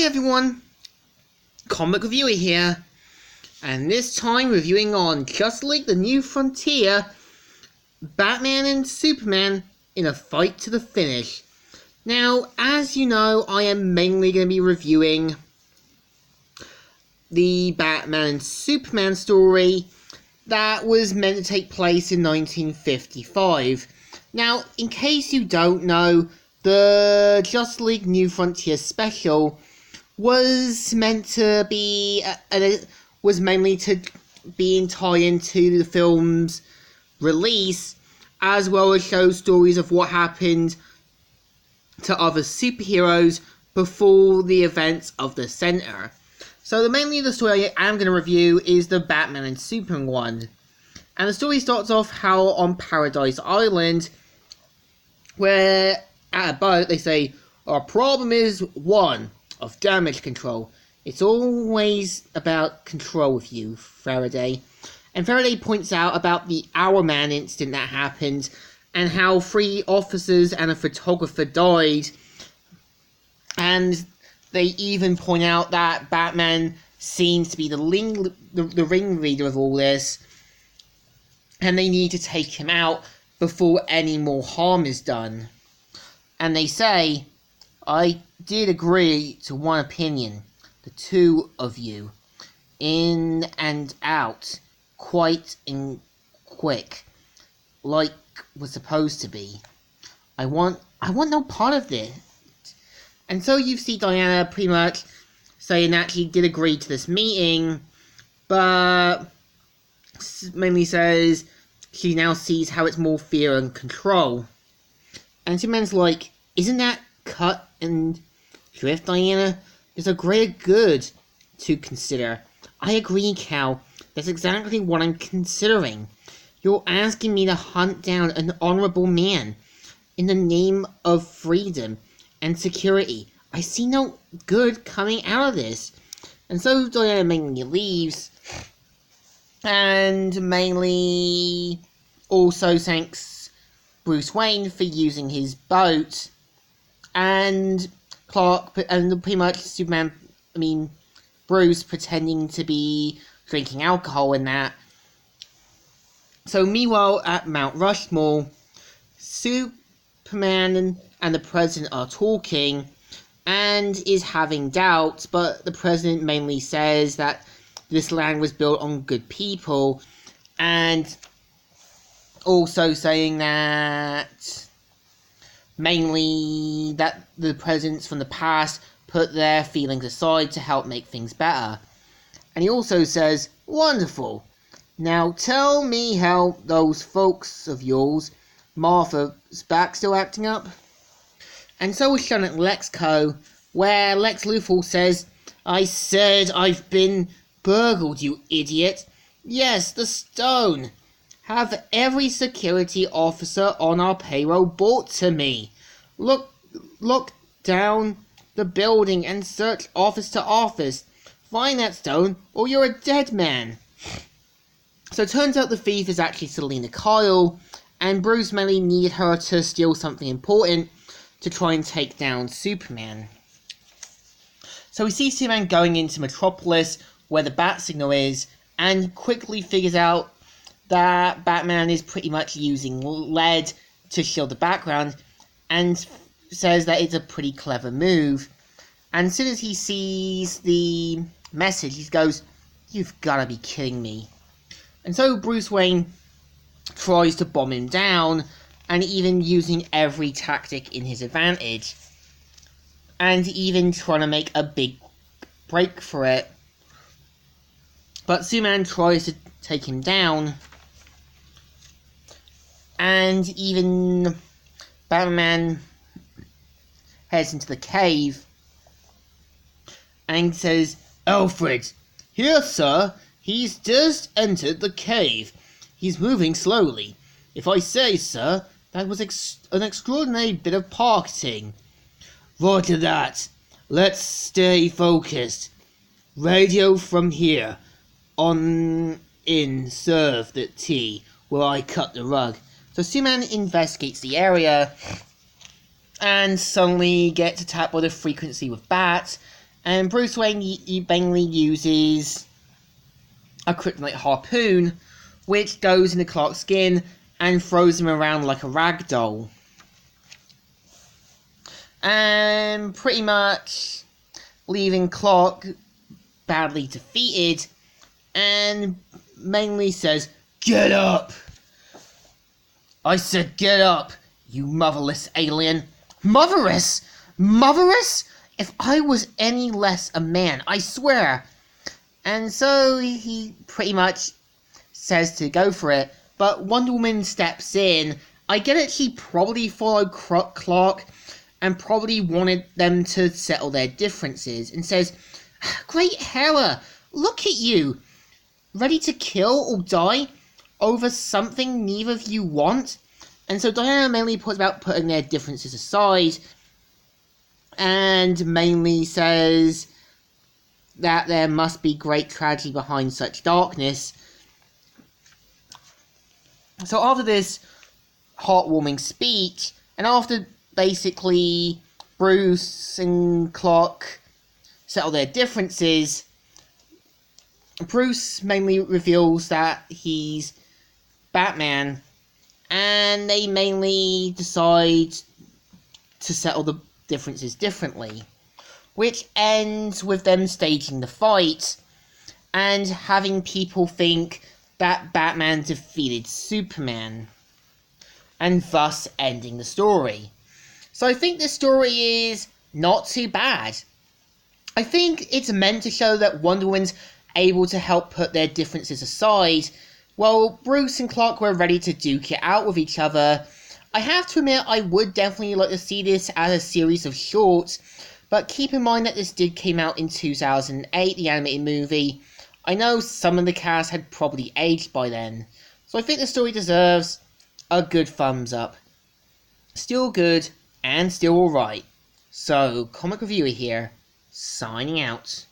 Hi everyone, Comic Reviewer here, and this time reviewing on Justice League The New Frontier, Batman and Superman in a fight to the finish. Now, as you know, I am mainly going to be reviewing the Batman and Superman story that was meant to take place in 1955. Now, in case you don't know, the Justice League New Frontier special was meant to be was mainly to be in tie-in to the film's release, as well as show stories of what happened to other superheroes before the events of the center. So mainly the story I am going to review is the Batman and Superman one. And the story starts off how on Paradise Island, where at a boat they say, our problem is one of damage control. It's always about control with you, Faraday. And Faraday points out about the Hourman incident that happened and how 3 officers and a photographer died. And they even point out that Batman seems to be the ringleader of all this, and they need to take him out before any more harm is done. And they say, I did agree to one opinion, the two of you, in and out, quite and quick, like was supposed to be. I want no part of this. And so you see Diana pretty much saying that she did agree to this meeting, but mainly says she now sees how it's more fear and control. And Superman's like, isn't that cut and drift, Diana? There's a greater good to consider. I agree, Cal. That's exactly what I'm considering. You're asking me to hunt down an honorable man in the name of freedom and security. I see no good coming out of this. And so Diana mainly leaves, and mainly also thanks Bruce Wayne for using his boat, and Clark, and pretty much Bruce pretending to be drinking alcohol and that. So meanwhile at Mount Rushmore, Superman and the President are talking and is having doubts, but the President mainly says that this land was built on good people, and also saying that mainly that the presidents from the past put their feelings aside to help make things better. And he also says, wonderful. Now tell me how those folks of yours, Martha's back still acting up? And so is shown at LexCo, where Lex Luthor says, I said I've been burgled, you idiot. Yes, the stone. Have every security officer on our payroll brought to me. Look down the building and search office to office. Find that stone, or you're a dead man. So it turns out the thief is actually Selina Kyle, and Bruce mainly needed her to steal something important to try and take down Superman. So we see Superman going into Metropolis, where the bat signal is, and quickly figures out that Batman is pretty much using lead to shield the background, and says that it's a pretty clever move. And as soon as he sees the message, he goes, you've gotta be kidding me. And so Bruce Wayne tries to bomb him down, and even using every tactic in his advantage, and even trying to make a big break for it. But Superman tries to take him down, and even Batman heads into the cave and says, Alfred, here sir, he's just entered the cave. He's moving slowly. If I say, sir, that was an extraordinary bit of marketing. Roger that. Let's stay focused. Radio from here on in serve the tea where I cut the rug. So Superman investigates the area and suddenly gets attacked by the frequency with bats, And Bruce Wayne mainly uses a kryptonite harpoon, which goes into Clark's skin and throws him around like a rag doll. And pretty much leaving Clark badly defeated, and mainly says, "Get up! I said get up, you motherless alien." Motherless? Motherless? If I was any less a man, I swear. And so he pretty much says to go for it, but Wonder Woman steps in. I get it, she probably followed Clark and probably wanted them to settle their differences, and says, "Great Hera, look at you, ready to kill or die over something neither of you want?" And so Diana mainly puts about putting their differences aside, and mainly says that there must be great tragedy behind such darkness. So after this heartwarming speech, and after basically Bruce and Clark settle their differences, Bruce mainly reveals that he's Batman, and they mainly decide to settle the differences differently, which ends with them staging the fight and having people think that Batman defeated Superman, and thus ending the story. So I think this story is not too bad. I think it's meant to show that Wonder Woman's able to help put their differences aside, while Bruce and Clark were ready to duke it out with each other. I have to admit, I would definitely like to see this as a series of shorts, but keep in mind that this did came out in 2008, the animated movie. I know some of the cast had probably aged by then, so I think the story deserves a good thumbs up. Still good, and still alright. So, Comic Reviewer here, signing out.